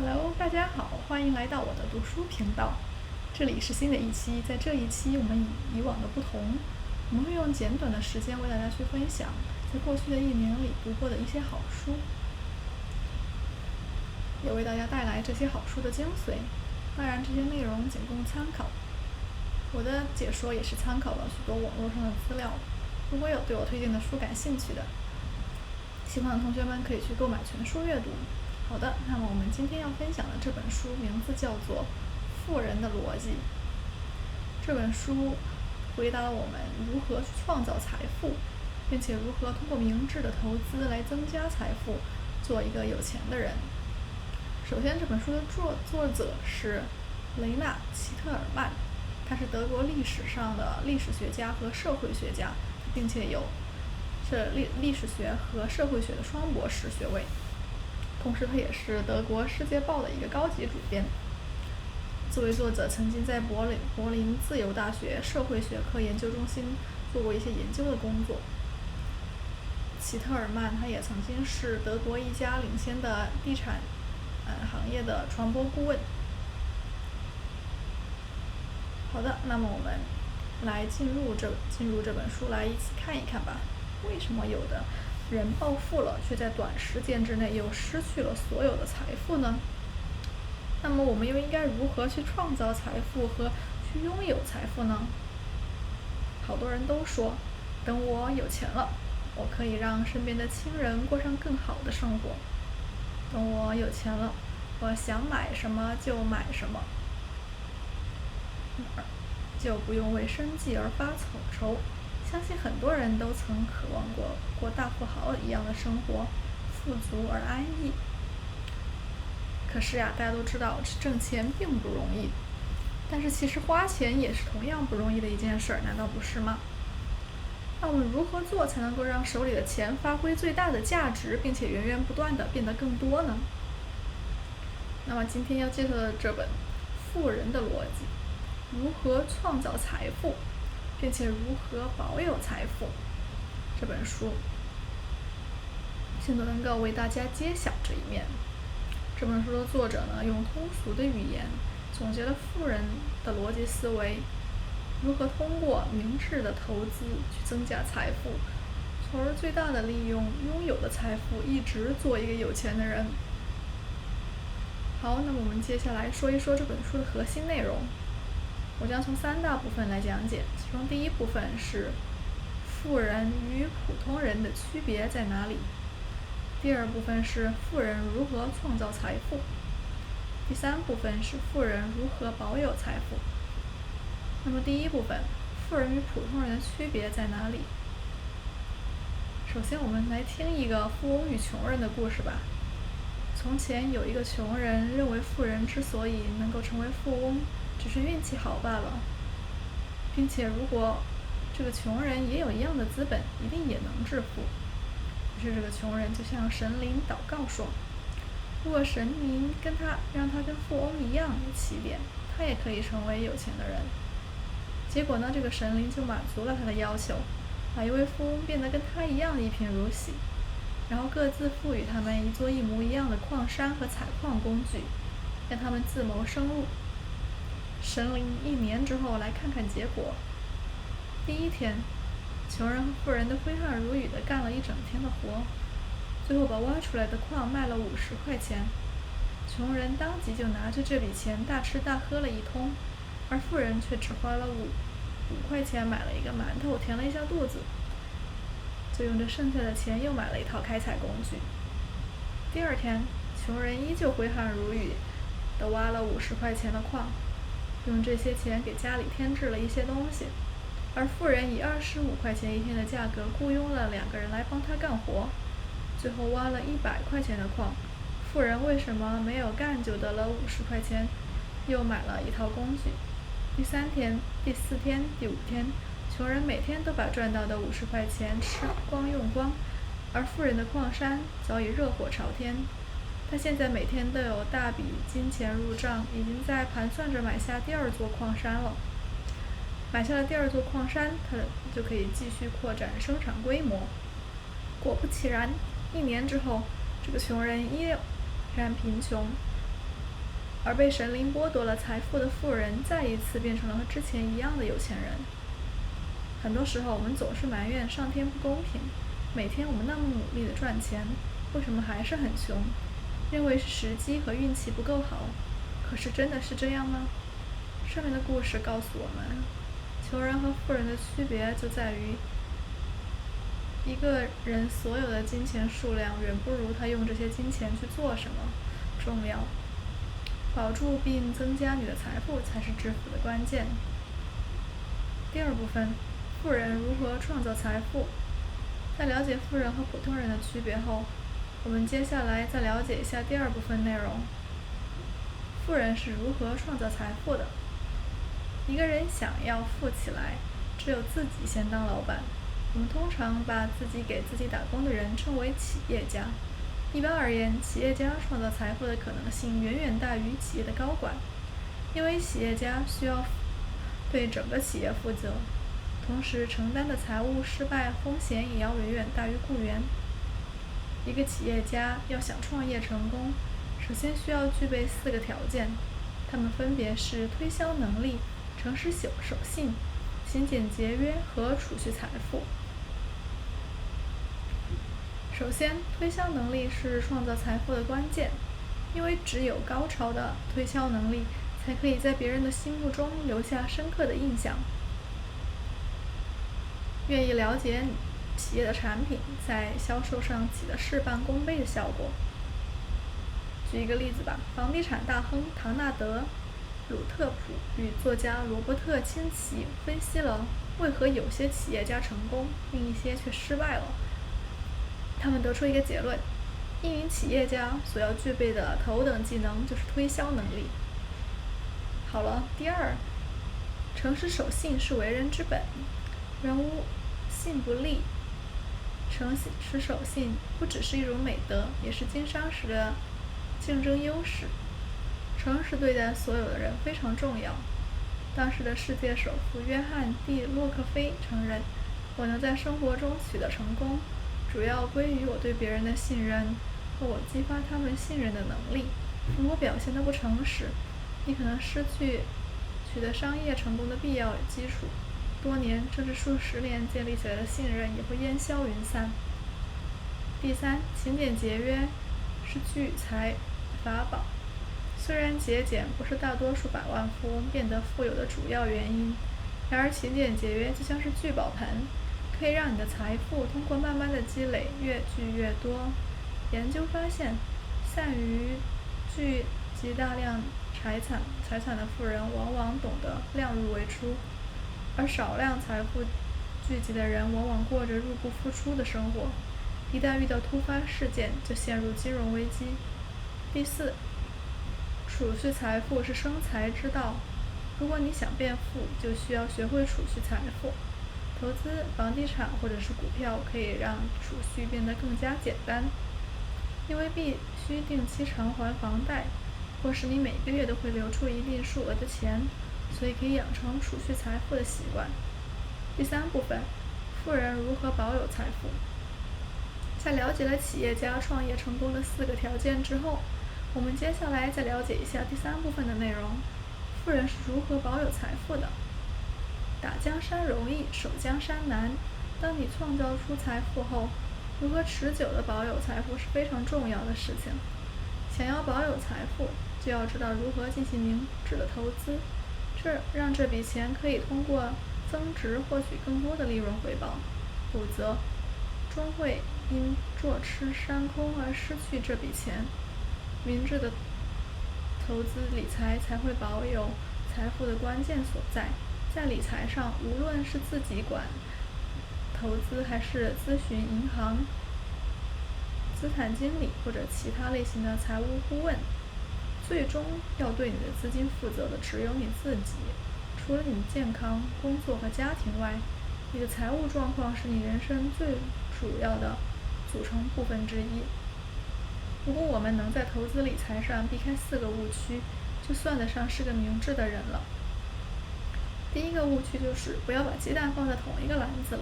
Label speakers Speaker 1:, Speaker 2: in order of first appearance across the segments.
Speaker 1: Hello，大家好，欢迎来到我的读书频道。这里是新的一期，在这一期我们以往的不同，我们会用简短的时间为大家去分享在过去的一年里读过的一些好书，也为大家带来这些好书的精髓。当然，这些内容仅供参考，我的解说也是参考了许多网络上的资料。如果有对我推荐的书感兴趣的，喜欢的同学们可以去购买全书阅读。好的，那么我们今天要分享的这本书名字叫做《富人的逻辑》。这本书回答了我们如何去创造财富，并且如何通过明智的投资来增加财富，做一个有钱的人。首先，这本书的作者是雷纳·齐特尔曼，他是德国历史上的历史学家和社会学家，并且有历史学和社会学的双博士学位。同时，他也是德国《世界报》的一个高级主编。作为作者，曾经在柏林自由大学社会学科研究中心做过一些研究的工作。齐特尔曼他也曾经是德国一家领先的地产行业的传播顾问。好的，那么我们来进入这本书，来一起看一看吧。为什么有的人暴富了，却在短时间之内又失去了所有的财富呢？那么我们又应该如何去创造财富和去拥有财富呢？好多人都说，等我有钱了，我可以让身边的亲人过上更好的生活。等我有钱了，我想买什么就买什么，就不用为生计而发愁。相信很多人都曾渴望过大富豪一样的生活，富足而安逸。可是呀，大家都知道挣钱并不容易，但是其实花钱也是同样不容易的一件事儿，难道不是吗？那我们如何做才能够让手里的钱发挥最大的价值，并且源源不断的变得更多呢？那么今天要介绍的这本《富人的逻辑》，如何创造财富，并且如何保有财富，这本书现在能够为大家揭晓这一面。这本书的作者呢，用通俗的语言总结了富人的逻辑思维，如何通过明智的投资去增加财富，从而最大的利用拥有的财富，一直做一个有钱的人。好，那么我们接下来说一说这本书的核心内容。我将从3大部分来讲解，其中第一部分是富人与普通人的区别在哪里，第二部分是富人如何创造财富，第三部分是富人如何保有财富。那么第一部分，富人与普通人的区别在哪里？首先我们来听一个富翁与穷人的故事吧。从前有一个穷人，认为富人之所以能够成为富翁，只是运气好罢了，并且如果这个穷人也有一样的资本，一定也能致富。于是这个穷人就向神灵祷告说，如果神灵让他跟富翁一样有起点，他也可以成为有钱的人。结果呢，这个神灵就满足了他的要求，把一位富翁变得跟他一样一贫如洗，然后各自赋予他们一座一模一样的矿山和采矿工具，让他们自谋生路。神灵1年之后来看看结果。第一天，穷人和富人都挥汗如雨地干了一整天的活，最后把挖出来的矿卖了50块钱。穷人当即就拿着这笔钱大吃大喝了一通，而富人却只花了5块钱买了一个馒头，填了一下肚子，就用这剩下的钱又买了一套开采工具。第二天，穷人依旧挥汗如雨地挖了50块钱的矿，用这些钱给家里添置了一些东西，而富人以25块钱一天的价格雇佣了2个人来帮他干活，最后挖了100块钱的矿。富人为什么没有干就得了50块钱，又买了一套工具？第3天、第4天、第5天，穷人每天都把赚到的50块钱吃光用光，而富人的矿山早已热火朝天。他现在每天都有大笔金钱入账，已经在盘算着买下第2座矿山了。买下了第2座矿山，他就可以继续扩展生产规模。果不其然，1年之后，这个穷人依然贫穷，而被神灵剥夺了财富的富人再一次变成了和之前一样的有钱人。很多时候我们总是埋怨上天不公平，每天我们那么努力的赚钱，为什么还是很穷？认为是时机和运气不够好，可是真的是这样吗？上面的故事告诉我们，穷人和富人的区别就在于，一个人所有的金钱数量远不如他用这些金钱去做什么重要。保住并增加你的财富才是致富的关键。第二部分，富人如何创造财富。在了解富人和普通人的区别后，我们接下来再了解一下第二部分内容。富人是如何创造财富的？一个人想要富起来，只有自己先当老板。我们通常把自己给自己打工的人称为企业家。一般而言，企业家创造财富的可能性远远大于企业的高管，因为企业家需要对整个企业负责，同时承担的财务失败风险也要远远大于雇员。一个企业家要想创业成功，首先需要具备4个条件，它们分别是推销能力、诚实守信、勤俭节约和储蓄财富。首先，推销能力是创造财富的关键，因为只有高超的推销能力，才可以在别人的心目中留下深刻的印象。愿意了解企业的产品，在销售上起了事半功倍的效果。举一个例子吧，房地产大亨唐纳德·鲁特普与作家罗伯特·清崎分析了为何有些企业家成功，另一些却失败了。他们得出一个结论：一名企业家所要具备的头等技能就是推销能力。好了，第二，诚实守信是为人之本。人无信不立。诚实守信不只是一种美德，也是经商时的竞争优势。诚实对待所有的人非常重要。当时的世界首富约翰·蒂洛克菲承认，我能在生活中取得成功，主要归于我对别人的信任和我激发他们信任的能力。如果表现得不诚实，你可能失去取得商业成功的必要基础，多年甚至数十年建立起来的信任也会烟消云散。第三，勤俭节约是聚财法宝。虽然节俭不是大多数百万富翁变得富有的主要原因，然而勤俭节约就像是聚宝盆，可以让你的财富通过慢慢的积累越聚越多。研究发现，善于聚集大量财产的富人往往懂得量入为出，而少量财富聚集的人往往过着入不敷出的生活，一旦遇到突发事件就陷入金融危机。第四，储蓄财富是生财之道。如果你想变富，就需要学会储蓄财富。投资房地产或者是股票可以让储蓄变得更加简单，因为必须定期偿还房贷，或是你每个月都会留出一定数额的钱，所以可以养成储蓄财富的习惯。第三部分，富人如何保有财富。在了解了企业家创业成功的4个条件之后，我们接下来再了解一下第三部分的内容：富人是如何保有财富的。打江山容易，守江山难。当你创造出财富后，如何持久地保有财富是非常重要的事情。想要保有财富，就要知道如何进行明智的投资，让这笔钱可以通过增值获取更多的利润回报，否则终会因坐吃山空而失去这笔钱。明智的投资理财才会保有财富的关键所在。在理财上，无论是自己管投资还是咨询银行、资产经理或者其他类型的财务顾问，最终要对你的资金负责的只有你自己。除了你健康、工作和家庭外，你的财务状况是你人生最主要的组成部分之一。如果我们能在投资理财上避开4个误区，就算得上是个明智的人了。第一个误区就是不要把鸡蛋放在同一个篮子里。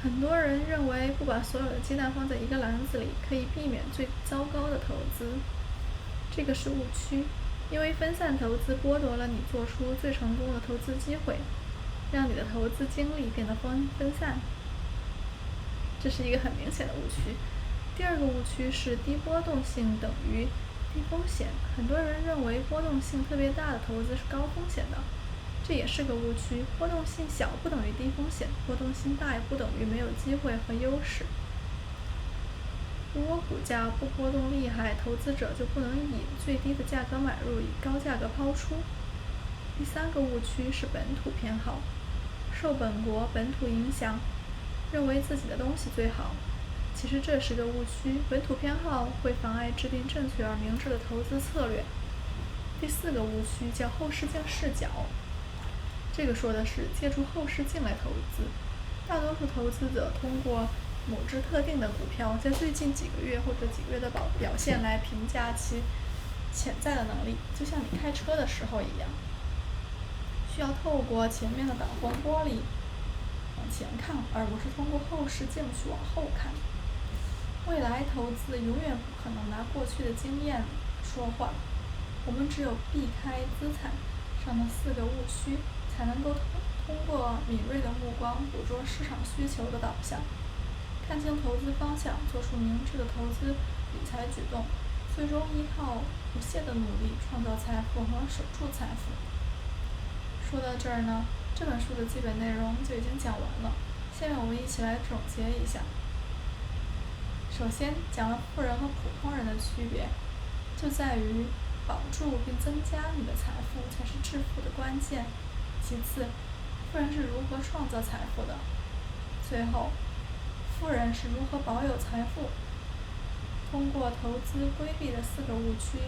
Speaker 1: 很多人认为不把所有的鸡蛋放在一个篮子里可以避免最糟糕的投资，这个是误区。因为分散投资剥夺了你做出最成功的投资机会，让你的投资精力变得分散。这是一个很明显的误区。第二个误区是低波动性等于低风险。很多人认为波动性特别大的投资是高风险的，这也是个误区。波动性小不等于低风险，波动性大也不等于没有机会和优势。如果股价不波动厉害，投资者就不能以最低的价格买入，以高价格抛出。第三个误区是本土偏好，受本国本土影响，认为自己的东西最好。其实这是个误区，本土偏好会妨碍制定正确而明智的投资策略。第四个误区叫后视镜视角，这个说的是借助后视镜来投资。大多数投资者通过某只特定的股票在最近几个月或者几个月的表现来评价其潜在的能力，就像你开车的时候一样，需要透过前面的挡风玻璃往前看，而不是通过后视镜去往后看。未来投资永远不可能拿过去的经验说话，我们只有避开资产上的4个误区，才能够通过敏锐的目光捕捉市场需求的导向，看清投资方向，做出明智的投资理财举动，最终依靠不懈的努力创造财富和守住财富。说到这儿呢，这本书的基本内容就已经讲完了。下面我们一起来总结一下。首先讲了富人和普通人的区别，就在于保住并增加你的财富才是致富的关键。其次，富人是如何创造财富的？最后，富人是如何保有财富？通过投资规避的4个误区，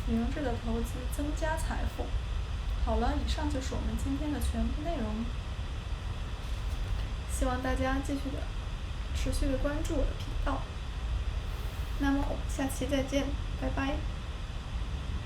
Speaker 1: 明智的投资增加财富。好了，以上就是我们今天的全部内容。希望大家继续的持续的关注我的频道。那么我们下期再见，拜拜。